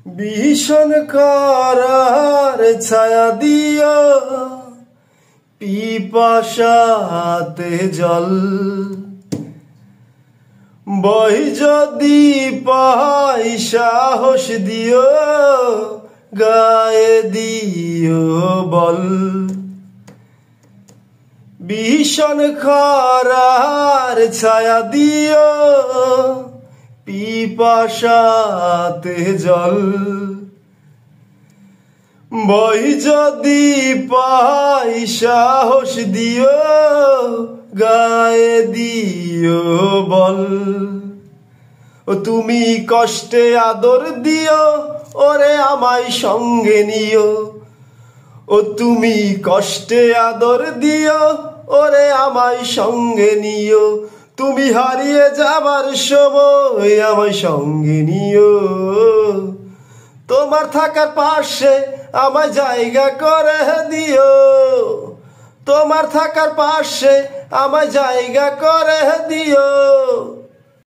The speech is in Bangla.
ভীষণ করার ছায়া দিও পিপাসাতে জল বই যদি পাই সাহস দিও গায়ে দিও বল ভীষণ খরার ছায়া দিও পিপাসাতে জল বই যদি পাই সাহস দিও গায়ে দিও বল ও তুমি কষ্টে আদর দিও ওরে আমায় সঙ্গে নিও ও তুমি কষ্টে আদর দিও ওরে আমায় সঙ্গে নিও তুমি হারিয়ে যাবার সময় আমায় সঙ্গে নিও তোমার থাকার পাশে আমায় জায়গা করে দিও তোমার থাকার পাশে আমায় জায়গা করে দিও